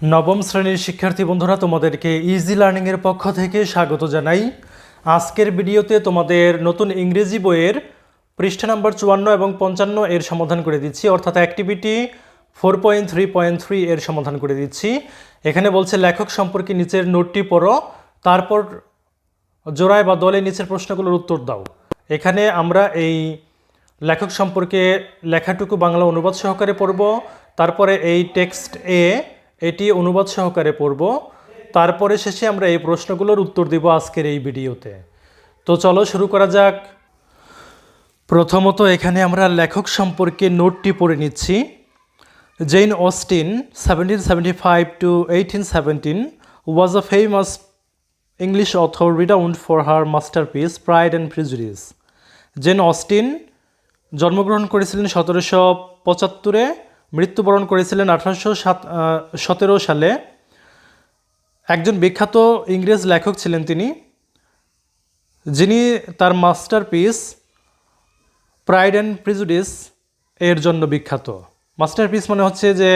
নবম শ্রেণীর শিক্ষার্থী বন্ধুরা, তোমাদেরকে ইজি লার্নিং এর পক্ষ থেকে স্বাগত জানাই। আজকের ভিডিওতে তোমাদের নতুন ইংরেজি বইয়ের পৃষ্ঠা নাম্বার 54 এবং 55 এর সমাধান করে দিচ্ছি, অর্থাৎ অ্যাক্টিভিটি 4.3.3 এর সমাধান করে দিচ্ছি। এখানে বলছে লেখক সম্পর্কে নিচের নোটটি পড়ো, তারপর জোড়ায় বা দলে নিচের প্রশ্নগুলোর উত্তর দাও। এখানে আমরা এই লেখক সম্পর্কে লেখাটুকু বাংলা অনুবাদ সহকারে পড়ব, তারপরে এই টেক্সট এটি অনুবাদ সহকারে পড়ব, তারপরে শেষে আমরা এই প্রশ্নগুলোর উত্তর দিব আজকের এই ভিডিওতে। তো চলো শুরু করা যাক। প্রথমত এখানে আমরা লেখক সম্পর্কে নোটটি পড়ে নিচ্ছি। Jane Austen 1775 to 1817 was a famous English author renowned for her masterpiece Pride and Prejudice. Jane Austen জন্মগ্রহণ করেছিলেন 1775-এ, মৃত্যুবরণ করেছিলেন 1817 সালে। একজন বিখ্যাত ইংরেজ লেখক ছিলেন তিনি, যিনি তার মাস্টারপিস প্রাইড অ্যান্ড প্রিজুডিস এর জন্য বিখ্যাত। মাস্টারপিস মানে হচ্ছে যে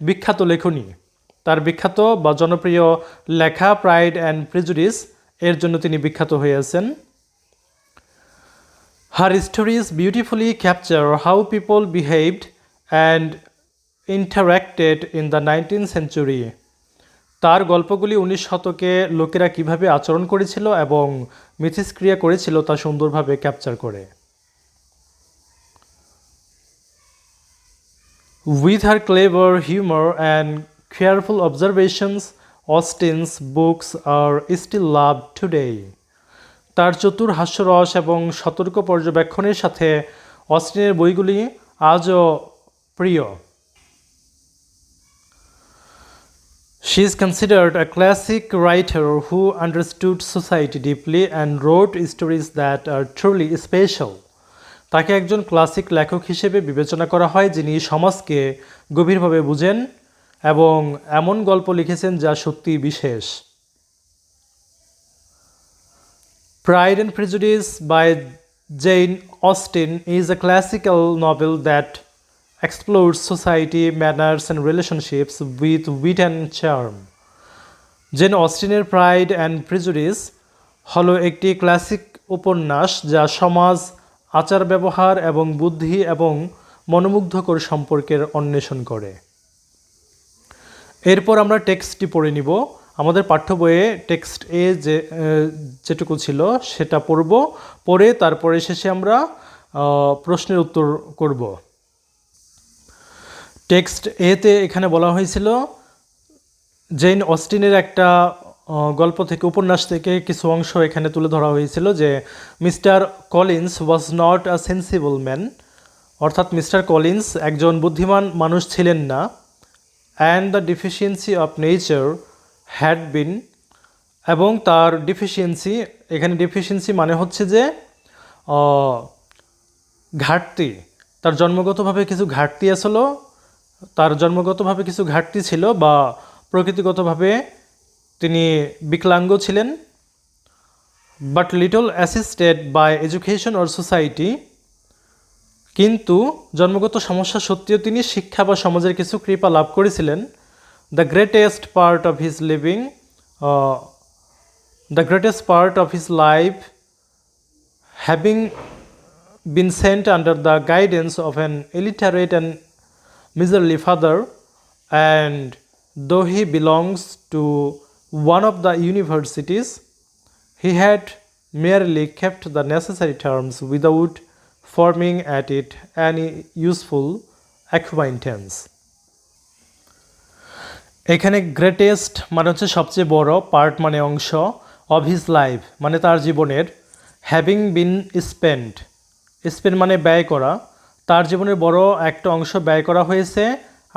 বিখ্যাত লেখনী, তার বিখ্যাত বা জনপ্রিয় লেখা প্রাইড অ্যান্ড প্রিজুডিস এর জন্য তিনি বিখ্যাত হয়েছেন। Her stories beautifully capture how people behaved and interacted in the 19th century. তার গল্পগুলি 19 শতকে লোকেরা কিভাবে আচরণ করেছিল এবং মিথস্ক্রিয়া করেছিল তা সুন্দরভাবে ক্যাপচার করে। With her clever humor and careful observations, Austen's books are still loved today. তার চতুর হাস্যরস এবং সতর্ক পর্যবেক্ষণের সাথে অস্টিনের বইগুলি আজও প্রিয়। She is considered a classic writer who understood society deeply and wrote stories that are truly special. তাকে একজন ক্লাসিক লেখক হিসেবে বিবেচনা করা হয়, যিনি সমাজকে গভীরভাবে বুঝেন এবং এমন গল্প লিখেছেন যা সত্যি বিশেষ। Pride and Prejudice by Jane Austen is a classical novel that explores society, manners and relationships with wit and charm. Jane অস্টিনের প্রাইড অ্যান্ড প্রিজুডিস হলো একটি ক্লাসিক উপন্যাস যা সমাজ, আচার ব্যবহার এবং বুদ্ধি এবং মনোমুগ্ধকর সম্পর্কের অন্বেষণ করে। এরপর আমরা টেক্সটটি পড়ে নিব। আমাদের পাঠ্য বইয়ে টেক্সট যেটুকু ছিল সেটা পড়ব, পড়ে তারপরে শেষে আমরা প্রশ্নের উত্তর করব। টেক্সট এতে এখানে বলা হয়েছিল জেন অস্টিনের একটা গল্প থেকে, উপন্যাস থেকে কিছু অংশ এখানে তুলে ধরা হয়েছিল যে mister Collins was not a sensible man, অর্থাৎ মিস্টার কলিন্স একজন বুদ্ধিমান মানুষ ছিলেন না। And the deficiency of nature had been, এবং তার ডিফিসিয়েন্সি, এখানে ডিফিসিয়েন্সি মানে হচ্ছে যে ঘাটতি, তার জন্মগতভাবে কিছু ঘাটতি আসলো, তার জন্মগতভাবে কিছু ঘাটতি ছিল বা প্রকৃতিগতভাবে তিনি বিকলাঙ্গ ছিলেন। But little assisted by education or society, কিন্তু জন্মগত সমস্যা সত্ত্বেও তিনি শিক্ষা বা সমাজের কিছু কৃপা লাভ করেছিলেন। The greatest part of his life having been sent under the guidance of an illiterate and miserly father, and though he belongs to one of the universities, he had merely kept the necessary terms without forming at it any useful acquaintance. এখানে greatest মানে হচ্ছে সবচেয়ে বড়, part মানে অংশ, of his life মানে তার জীবনের, হ্যাভিং বিন স্পেন্ট, স্পেন্ড মানে ব্যয় করা, তার জীবনের বড় একটা অংশ ব্যয় করা হয়েছে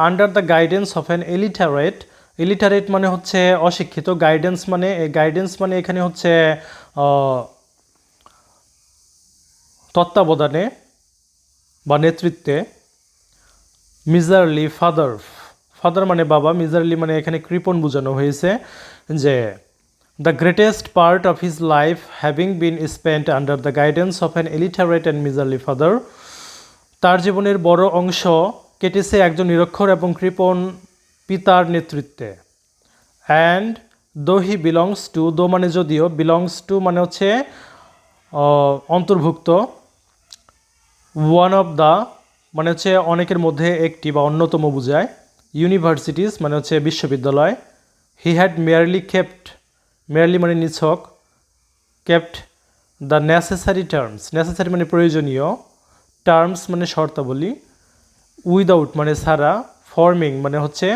under the guidance of an illiterate, illiterate মানে হচ্ছে অশিক্ষিত, গাইডেন্স মানে এখানে হচ্ছে তত্ত্বাবধানে বা নেতৃত্বে। মিজারলি ফাদার মানে বাবা, মিজারলি মানে এখানে কৃপণ বোঝানো হয়েছে যে the greatest part of his life having been spent under the guidance of an illiterate and miserly father, তার জীবনের বড় অংশ কেটেছে একজন নিরক্ষর এবং কৃপণ পিতার নেতৃত্বে। And though he belongs two, দো মানে যদিও, বিলংস টু মানে হচ্ছে অন্তর্ভুক্ত, ওয়ান অফ দ্য মানে হচ্ছে অনেকের মধ্যে একটি বা অন্যতম বোঝায়, ইউনিভার্সিটিস মানে হচ্ছে বিশ্ববিদ্যালয়, হি হ্যাড মেয়ারলি কেপ্ট, মেয়ারলি মানে নিছক, kept the necessary terms, necessary মানে প্রয়োজনীয়, টার্মস মানে শর্তাবলী, উইদাউট মানে ছাড়া, ফর্মিং মানে হচ্ছে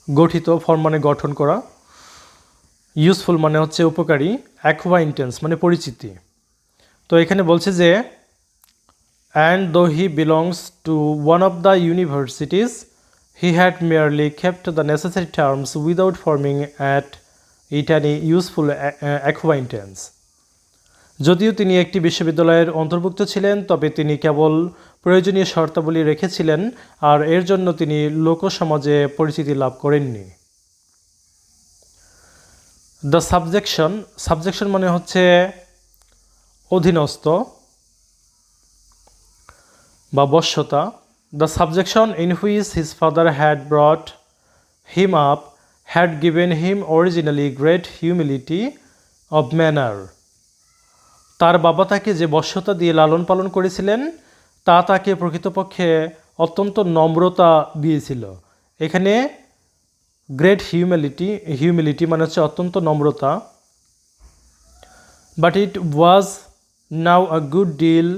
গঠিত, ফর্ম মানে গঠন করা, ইউজফুল মানে হচ্ছে উপকারী, অ্যাকোয়াইন্টেন্স মানে পরিচিতি। তো এখানে বলছে যে and though he belongs to one of the universities he had merely kept the necessary terms without forming at it any useful acquaintance. যদিও তিনি একটি বিশ্ববিদ্যালয়ের অন্তর্ভুক্ত ছিলেন, তবে তিনি কেবল প্রয়োজনীয় শর্তাবলী রেখেছিলেন, আর এর জন্য তিনি লোকসমাজে পরিচিতি লাভ করেননি। দ্য সাবজেকশন, সাবজেকশন মানে হচ্ছে অধীনস্থ বা বশ্যতা। The subjection in which his father had brought him up had given him originally great humility of manner. তার বাবা তাকে যে বশ্যতা দিয়ে লালন পালন করেছিলেন তা তাকে প্রকৃতপক্ষে অত্যন্ত নম্রতা দিয়েছিল। এখানে গ্রেট হিউমিলিটি, হিউমিলিটি মানে হচ্ছে অত্যন্ত নম্রতা। But it was not a good deal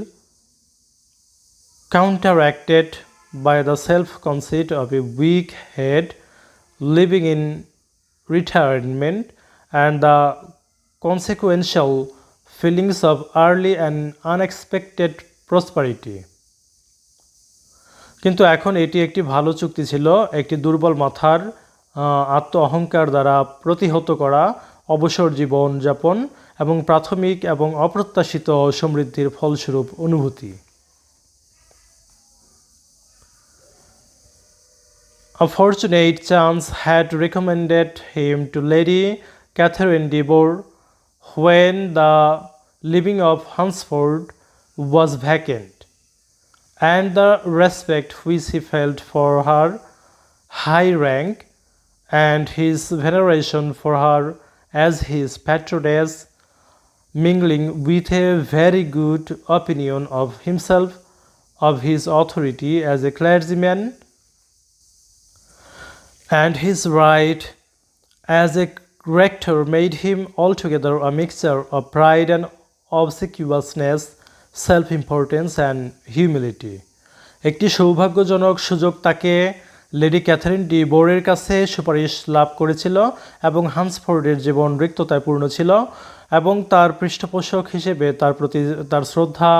counteracted by the self-conceit of a weak head living in retirement and the consequential feelings of early and unexpected prosperity. কিন্তু এখন এটি একটি ভালো চুক্তি ছিল একটি দুর্বল মাথার আত্ম অহংকার দ্বারা প্রতিহত করা অবসর জীবন যাপন এবং প্রাথমিক এবং অপ্রত্যাশিত সমৃদ্ধির ফলস্বরূপ অনুভূতি। A fortunate chance had recommended him to Lady Catherine de Bourgh when the living of Hunsford was vacant, and the respect which he felt for her high rank and his veneration for her as his patroness, mingling with a very good opinion of himself, of his authority as a clergyman, and his right as a rector made him altogether a mixture of pride and obsequiousness, self-importance and humility. একটি সৌভাগ্যজনক সুযোগ তাকে lady Catherine de বোরের কাছে সুপারিশ লাভ করেছিল এবং হান্সফোর্ডের জীবন রিক্ততায় পূর্ণ ছিল এবং তার পৃষ্ঠপোষক হিসেবে তার প্রতি তার শ্রদ্ধা,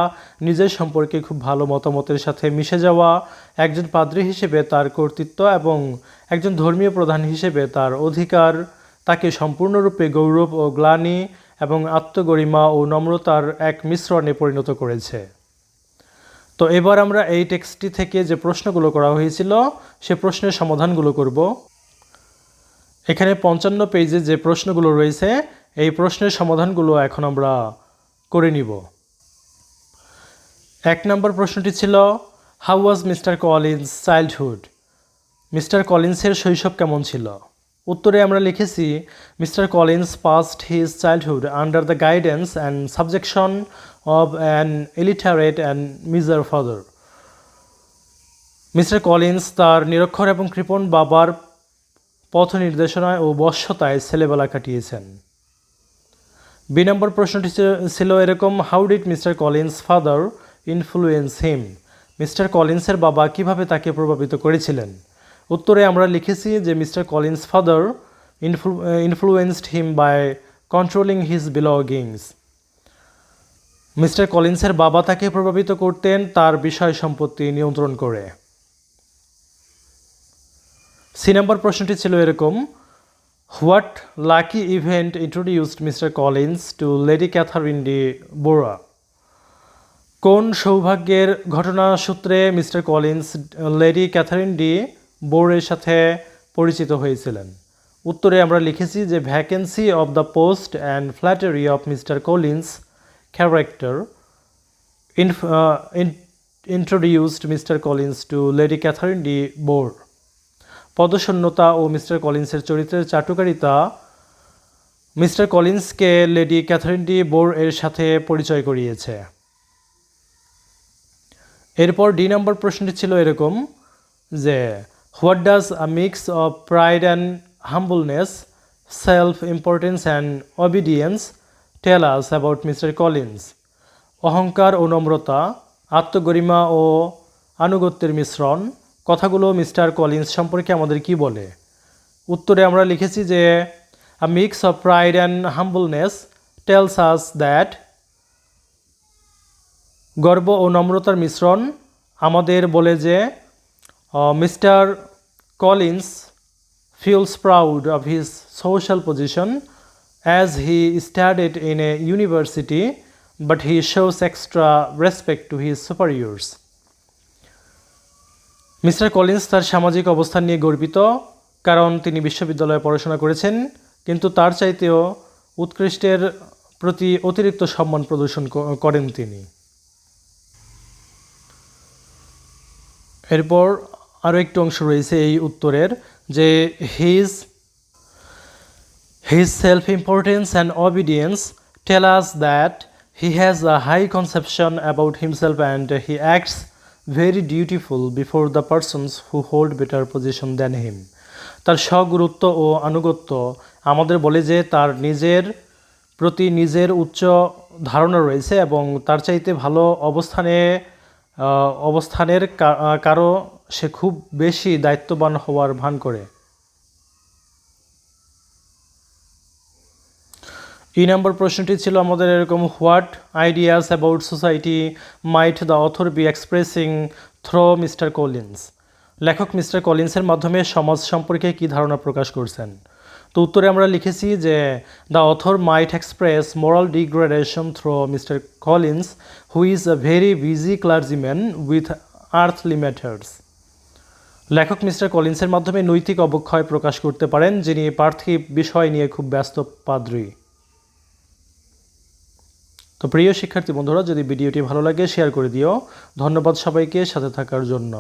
নিজের সম্পর্কে খুব ভালো মতামতের সাথে মিশে যাওয়া, একজন পাদ্রী হিসেবে তার কর্তৃত্ব এবং একজন ধর্মীয় প্রধান হিসেবে তার অধিকার তাকে সম্পূর্ণরূপে গৌরব ও গ্লানি এবং আত্মগরিমা ও নম্রতার এক মিশ্রণে পরিণত করেছে। তো এবার আমরা এই টেক্সটটি থেকে যে প্রশ্নগুলো করা হয়েছিল সে প্রশ্নের সমাধানগুলো করব। এখানে 55 পেজে যে প্রশ্নগুলো রয়েছে এই প্রশ্নের সমাধানগুলো এখন আমরা করে নিব। 1 নম্বর প্রশ্নটি ছিল how was mister Collins childhood, mister কলিন্সের শৈশব কেমন ছিল। উত্তরে আমরা লিখেছি mister Collins passed his childhood under the guidance and subjection of an illiterate and miser father. Mister Collins তার নিরক্ষর এবং কৃপণ বাবার পথ নির্দেশনায় ও বশ্যতায় ছেলেবেলা কাটিয়েছেন। বি নম্বর প্রশ্নটি ছিল এরকম how did mister Collins father influence him, mister কলিন্সের বাবা কিভাবে তাকে প্রভাবিত করেছিলেন। উত্তরে আমরা লিখেছি যে mister Collins father influenced him by controlling his bringings, mister কলিন্সের বাবা তাকে প্রভাবিত করতেন তার বিষয় সম্পত্তি নিয়ন্ত্রণ করে। সি নম্বর প্রশ্নটি ছিল এরকম what lucky event introduced mister Collins to lady Catherine de Bourgh, কোন সৌভাগ্যের ঘটনা সূত্রে mister Collins lady Catherine de বোরের সাথে পরিচিত হয়েছিলেন। উত্তরে আমরা লিখেছি যে vacancy of the post and flattery of mister Collins character introduced Mr. Collins to Lady Catherine de Bourgh. পদশূন্যতা ও মিস্টার কলিন্সের চরিত্রের চাটুকারিতা মিস্টার কলিন্সকে লেডি ক্যাথারিন ডি বোর এর সাথে পরিচয় করিয়েছে। এরপর ডি নম্বর প্রশ্নটি ছিল এরকম যে what does a mix of pride and humbleness, self importance and obedience tell us about mister Collins. অহংকার ও নম্রতা, আত্মগরিমা ও আনুগত্যের মিশ্রণ কথাগুলো মিস্টার কলিন্স সম্পর্কে আমাদের কি বলে? উত্তরে আমরা লিখেছি যে a mix of pride and humbleness tells us that, গর্ব ও নম্রতার মিশ্রণ আমাদের বলে যে mister Collins feels proud of his social position as he studied in a university, but he shows extra respect to his superiors. Mister Collins তার সামাজিক অবস্থান নিয়ে গর্বিত কারণ তিনি বিশ্ববিদ্যালয়ে পড়াশোনা করেছেন, কিন্তু তার চাইতেও উৎকৃষ্টের প্রতি অতিরিক্ত সম্মান প্রদর্শন করেন তিনি। এরপর আরও একটু অংশ রয়েছে এই উত্তরের যে his self importance and obedience tell us that he has a high conception about himself and he acts very dutiful before the persons who hold better position than him. তার স্বগুরুত্ব ও আনুগত্য আমাদের বলে যে তার নিজের প্রতি নিজের উচ্চ ধারণা রয়েছে এবং তার চাইতে ভালো অবস্থানের কারো সে খুব বেশি দায়িত্ববান হওয়ার ভান করে। ই নম্বর প্রশ্নটি ছিল আমাদের এরকম what ideas about society might the author be expressing through mister Collins. লেখক মিস্টার কলিন্সের মাধ্যমে সমাজ সম্পর্কে কী ধারণা প্রকাশ করছেন? তো উত্তরে আমরা লিখেছি যে the author might express moral degradation through mister Collins who is a very busy clergyman with earthly matters. লেখক মিস্টার কলিন্সের মাধ্যমে নৈতিক অবক্ষয় প্রকাশ করতে পারেন যিনি পার্থিব বিষয় নিয়ে খুব ব্যস্ত পাদ্রী। তো প্রিয় শিক্ষার্থী বন্ধুরা, যদি ভিডিওটি ভালো লাগে শেয়ার করে দিও। ধন্যবাদ সবাইকে সাথে থাকার জন্য।